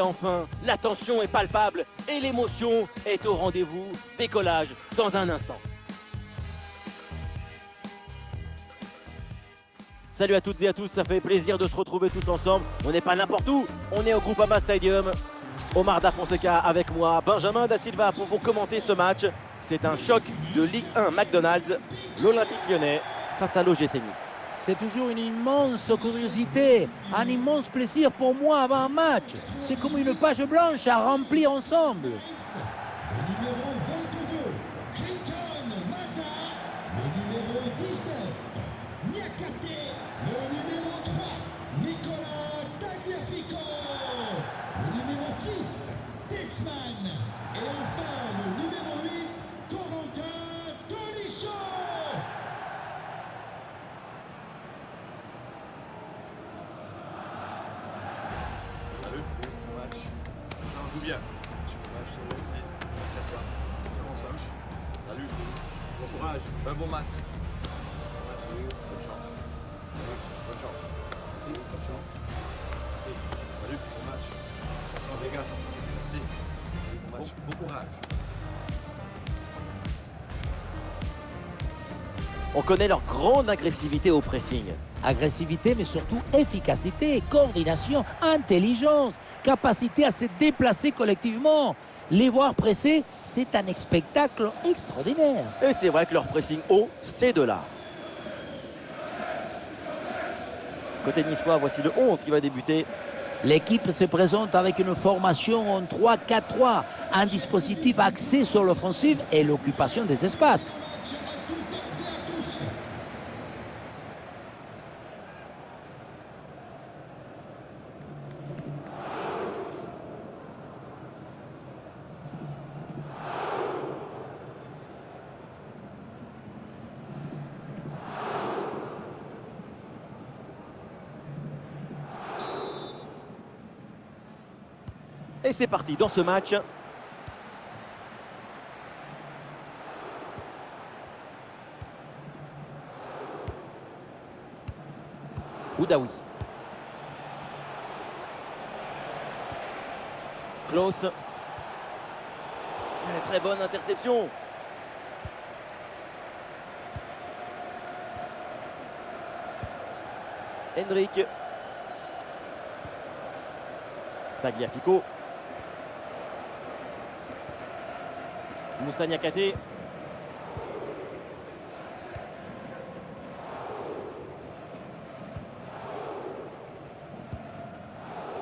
enfin, la tension est palpable et l'émotion est au rendez-vous. Décollage dans un instant. Salut à toutes et à tous, ça fait plaisir de se retrouver tous ensemble. On n'est pas n'importe où, on est au Groupama Stadium. Omar Da Fonseca avec moi, Benjamin Da Silva pour vous commenter ce match. C'est un choc de Ligue 1 McDonald's, l'Olympique Lyonnais face à l'OGC Nice. C'est toujours une immense curiosité, un immense plaisir pour moi avant un match. C'est comme une page blanche à remplir ensemble. Le numéro 22, Clinton Mata. Le numéro 19, Niakate. Le numéro 3, Nicolas Tagliafico. Le numéro 6, Desman. Et enfin le numéro 8, Corentin Tolisso. Salut, bon match. On joue bien. Match, merci. Merci à toi. Comment ça va? Salut, bon courage. Un bon match. Bon match. Bonne chance. Salut, bonne chance. Merci, bonne chance. Merci. Salut, bon match. Bonne chance les gars. Merci. Bon match. Bon courage. On connaît leur grande agressivité au pressing. Agressivité, mais surtout efficacité, coordination, intelligence, capacité à se déplacer collectivement. Les voir presser, c'est un spectacle extraordinaire. Et c'est vrai que leur pressing haut, c'est de l'art. Côté niçois, voici le 11 qui va débuter. L'équipe se présente avec une formation en 3-4-3, un dispositif axé sur l'offensive et l'occupation des espaces. Et c'est parti dans ce match. Oudaoui. Klaus. Très bonne interception. Hendrik. Tagliafico. Moussa Niakate.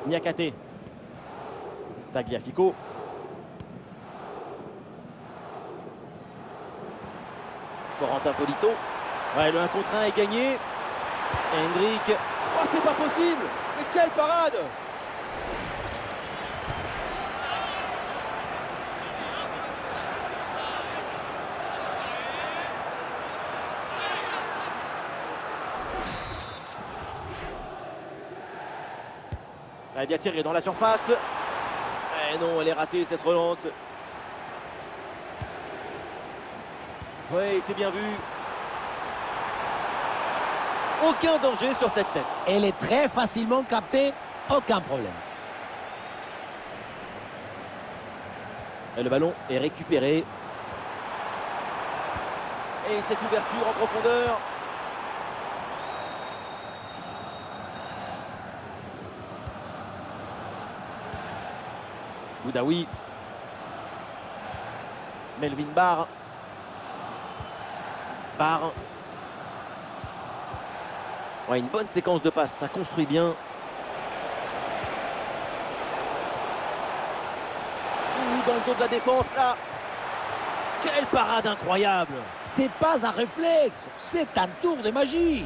Niakate. Tagliafico. Corentin Tolisso. Ouais, le 1 contre 1 est gagné. Hendrik. Oh, c'est pas possible! Mais quelle parade! Elle est bien tirée dans la surface. Eh non, elle est ratée cette relance. Oui, c'est bien vu. Aucun danger sur cette tête. Elle est très facilement captée, aucun problème. Et le ballon est récupéré. Et cette ouverture en profondeur. Oudaoui. Melvin Barr. Barr. Ouais, une bonne séquence de passes, ça construit bien. Ouh, dans le dos de la défense, là. Quelle parade incroyable! C'est pas un réflexe, c'est un tour de magie.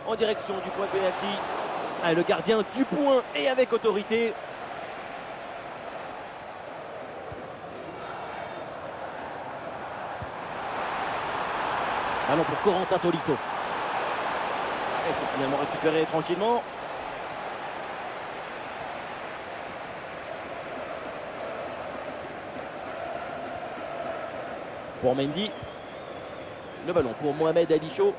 En direction du point de pénalty. Ah, le gardien du point et avec autorité. Ballon pour Corentin Tolisso. Et c'est finalement récupéré tranquillement. pour Mendy. Le ballon pour Mohamed Ali Chaud.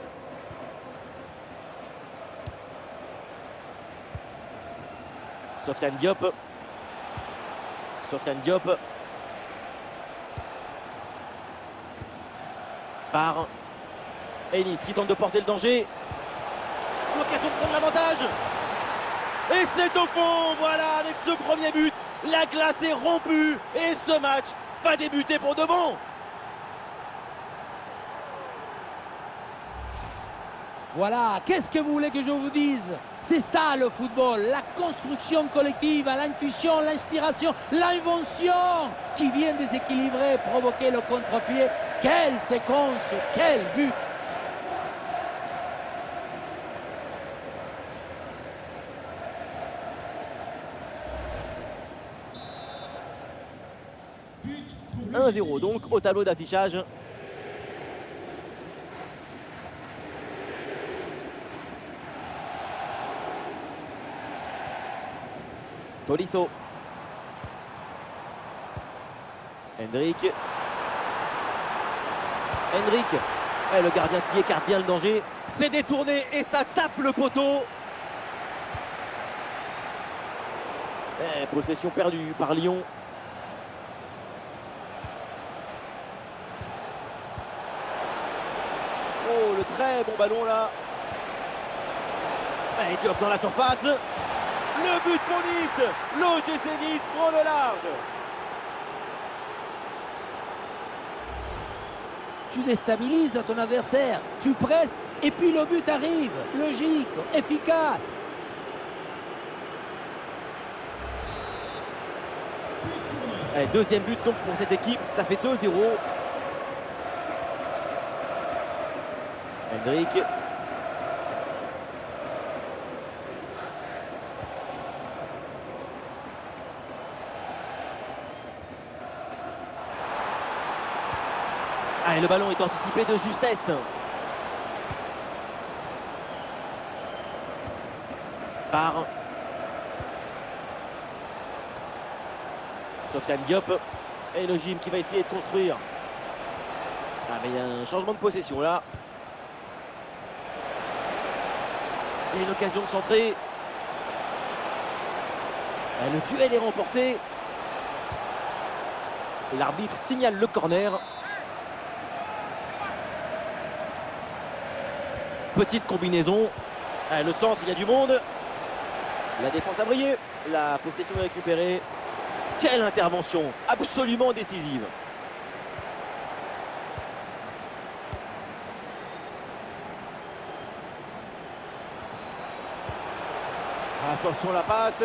Sofiane Diop. Sofiane Diop. Par Enis qui tente de porter le danger. L'occasion de prendre l'avantage. Et c'est au fond. Voilà, avec ce premier but, la glace est rompue. Et ce match va débuter pour de bon. Voilà, qu'est-ce que vous voulez que je vous dise? C'est ça le football, la construction collective, l'intuition, l'inspiration, l'invention qui vient déséquilibrer, provoquer le contre-pied. Quelle séquence, quel but! But pour 1-0 donc au tableau d'affichage. Tolisso. Hendrik. Hendrik. Et le gardien qui écarte bien le danger. C'est détourné et ça tape le poteau. Et possession perdue par Lyon. Oh, le très bon ballon là. Et Diop dans la surface. Le but pour Nice. L'OGC Nice prend le large. Tu déstabilises ton adversaire, tu presses et puis le but arrive. Logique, efficace. Et deuxième but donc pour cette équipe, ça fait 2-0. Hendrik. Ah, et le ballon est anticipé de justesse. Par Sofiane Diop. Et le gym qui va essayer de construire. Ah, mais il y a un changement de possession là. Et une occasion de centrer. Et le duel est remporté. L'arbitre signale le corner. Petite combinaison. Ah, le centre, il y a du monde. La défense a brillé. La possession est récupérée. Quelle intervention absolument décisive. Attention la passe.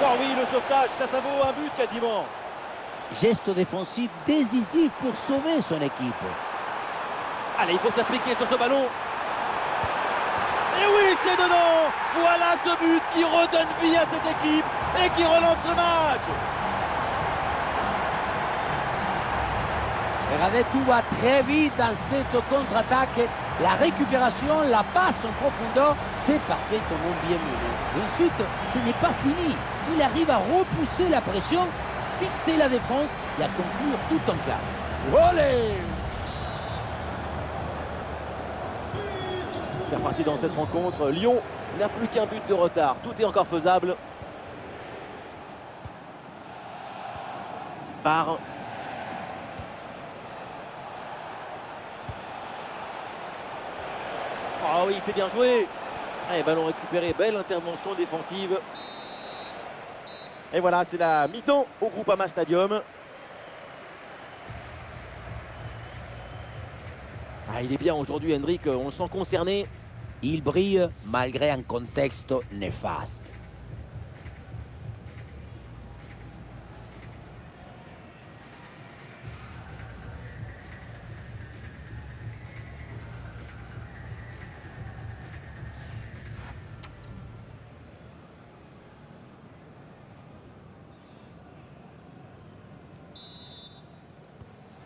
Oh oui, le sauvetage, ça vaut un but quasiment. Geste défensif décisif pour sauver son équipe. Allez, il faut s'appliquer sur ce ballon. Et oui, c'est dedans. Voilà ce but qui redonne vie à cette équipe et qui relance le match. Regardez, tout va très vite dans cette contre-attaque. La récupération, la passe en profondeur, c'est parfaitement bien mené. Et ensuite, ce n'est pas fini. Il arrive à repousser la pression, fixer la défense et à conclure tout en classe. Olé! C'est reparti dans cette rencontre. Lyon n'a plus qu'un but de retard. Tout est encore faisable. Par oh oui, c'est bien joué. Allez, ballon récupéré, belle intervention défensive. Et voilà, c'est la mi-temps au Groupama Stadium. Ah, il est bien aujourd'hui, Hendrik, on le sent concerné. Il brille malgré un contexte néfaste.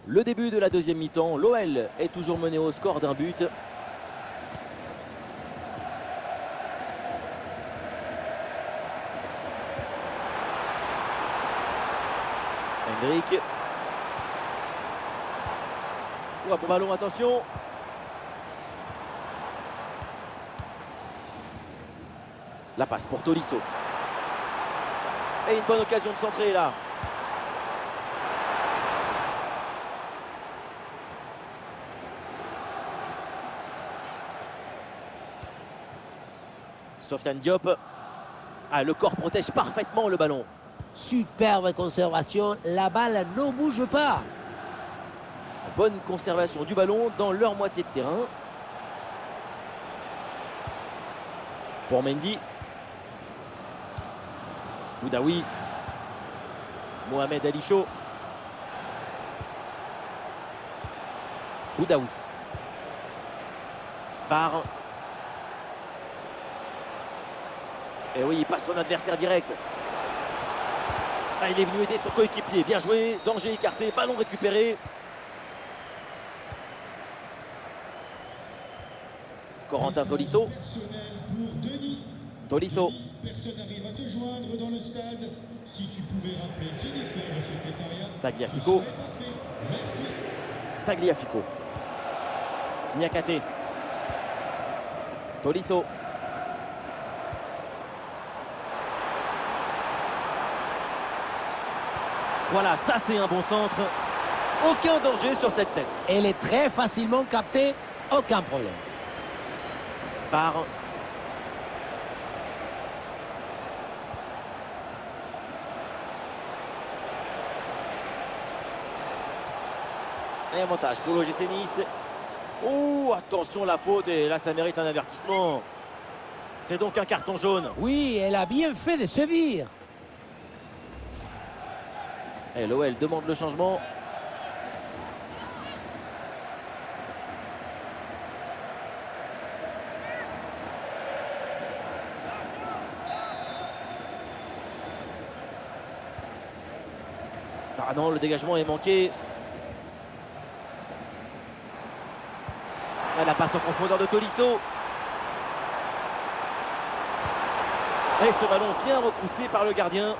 Le début de la deuxième mi-temps, l'OL est toujours mené au score d'un but. Hendrik. Ouah, bon ballon, attention. La passe pour Tolisso. Et une bonne occasion de centrer là. Sofiane Diop. Ah, le corps protège parfaitement le ballon. Superbe conservation, la balle ne bouge pas. Bonne conservation du ballon dans leur moitié de terrain. Pour Mendy. Boudaoui. Mohamed Ali Chaud. Boudaoui. Barre. Et oui, il passe son adversaire direct. Ah, il est venu aider son coéquipier. Bien joué. Danger écarté. Ballon récupéré. Corentin Tolisso. Tolisso. Personne n'arrive à te joindre dans le stade. Si tu pouvais rappeler Jennifer au secrétariat. Tagliafico. Merci. Tagliafico. Niakate. Tolisso. Voilà, ça c'est un bon centre. Aucun danger sur cette tête. Elle est très facilement captée, aucun problème. Barre. Et avantage pour l'OGC Nice. Oh, attention la faute, et là ça mérite un avertissement. C'est donc un carton jaune. Oui, elle a bien fait de sévir. Et l'OL demande le changement. Ah non, le dégagement est manqué. Ah, la passe en profondeur de Tolisso. Et ce ballon bien repoussé par le gardien.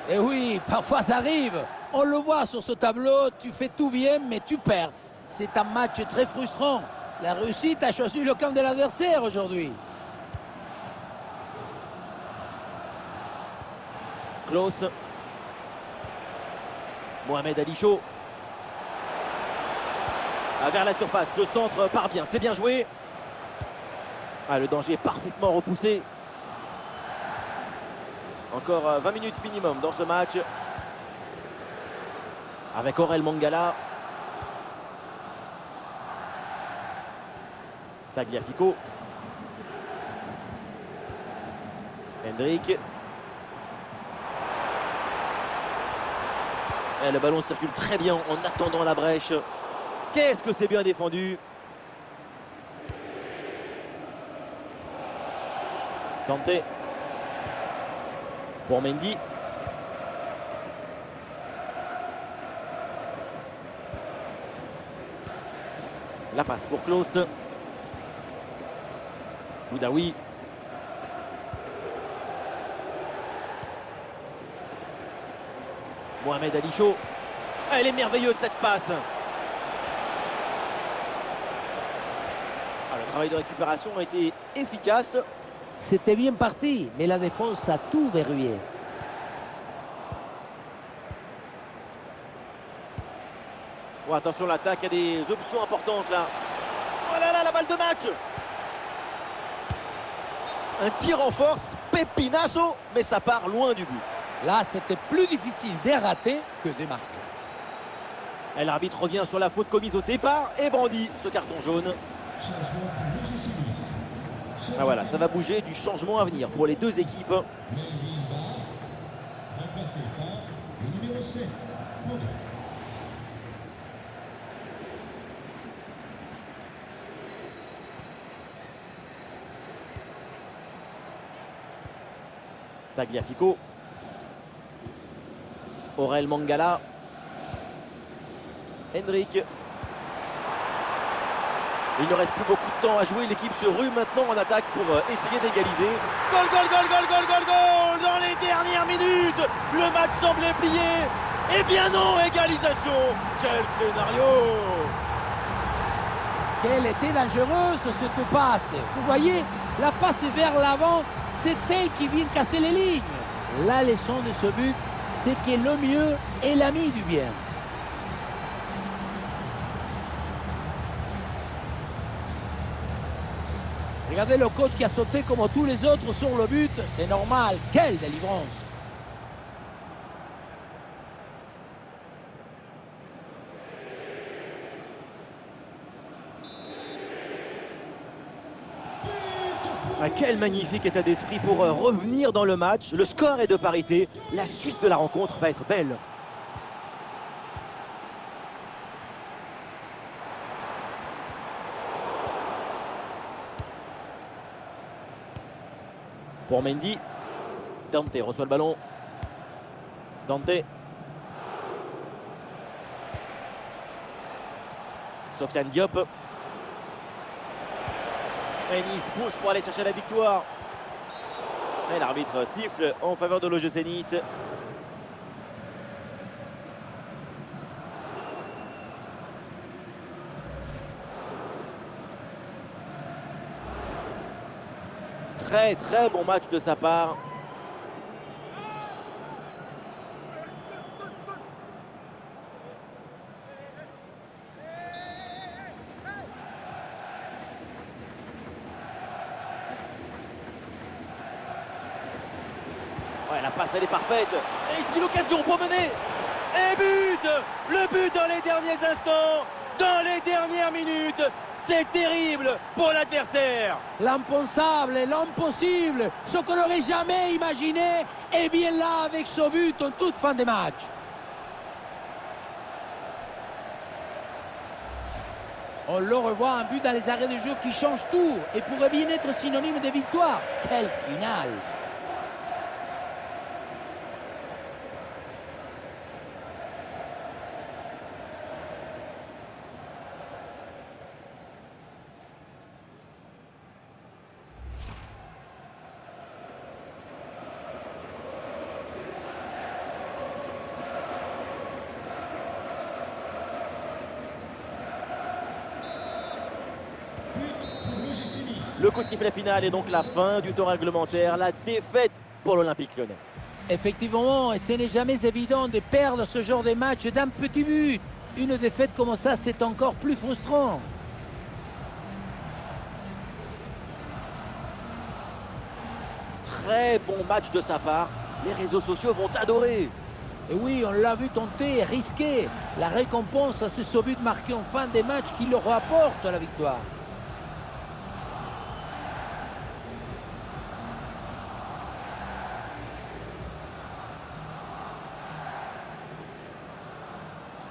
Et oui, parfois ça arrive. On le voit sur ce tableau, tu fais tout bien, mais tu perds. C'est un match très frustrant. La réussite a choisi le camp de l'adversaire aujourd'hui. Klaus. Mohamed Ali Chaud. Ah, vers la surface, le centre part bien, c'est bien joué. Ah, le danger est parfaitement repoussé. Encore 20 minutes minimum dans ce match. Avec Aurel Mangala. Tagliafico. Hendrik. Et le ballon circule très bien en attendant la brèche. Qu'est-ce que c'est bien défendu. Kanté. Pour Mendy. La passe pour Klaus. Boudaoui. Mohamed Ali Chaud. Elle est merveilleuse cette passe. Ah, le travail de récupération a été efficace. C'était bien parti, mais la défense a tout verrouillé. Oh, attention, l'attaque a des options importantes là. Oh là là, la balle de match. Un tir en force, pépinasso, mais ça part loin du but. Là, c'était plus difficile de rater que de marquer. Et l'arbitre revient sur la faute commise au départ et brandit ce carton jaune. Changement pour l'OGC Nice. Ah voilà, ça va bouger, du changement à venir pour les deux équipes. Melvin Barr, remplacé par le numéro 7, Podo. Tagliafico. Aurel Mangala. Hendrik. Il ne reste plus beaucoup de temps à jouer. L'équipe se rue maintenant en attaque pour essayer d'égaliser. Goal, goal, goal, goal, goal, goal, goal dans les dernières minutes. Le match semblait plié. Eh bien non, égalisation. Quel scénario! Quelle était dangereuse cette passe. Vous voyez, la passe vers l'avant, c'est elle qui vient casser les lignes. La leçon de ce but, c'est que le mieux est l'ami du bien. Regardez le coach qui a sauté comme tous les autres sur le but, c'est normal. Quelle délivrance! Ah, quel magnifique état d'esprit pour revenir dans le match. Le score est de parité. La suite de la rencontre va être belle. Pour Mendy. Dante reçoit le ballon. Dante. Sofiane Diop. Et Nice pousse pour aller chercher la victoire. Et l'arbitre siffle en faveur de l'OGC Nice. Très très bon match de sa part. Ouais, la passe elle est parfaite. Et ici l'occasion pour mener. Et but! Le but dans les derniers instants, dans les dernières minutes. C'est terrible pour l'adversaire. L'impensable, l'impossible, ce qu'on n'aurait jamais imaginé, est bien là avec ce but en toute fin de match. On le revoit, un but dans les arrêts de jeu qui change tout et pourrait bien être synonyme de victoire. Quelle finale! Le coup de sifflet final est donc la fin du temps réglementaire, la défaite pour l'Olympique Lyonnais. Effectivement, et ce n'est jamais évident de perdre ce genre de match d'un petit but. Une défaite comme ça, c'est encore plus frustrant. Très bon match de sa part. Les réseaux sociaux vont adorer. Et oui, on l'a vu tenter, risquer. La récompense, c'est ce but marqué en fin de match qui leur apporte la victoire.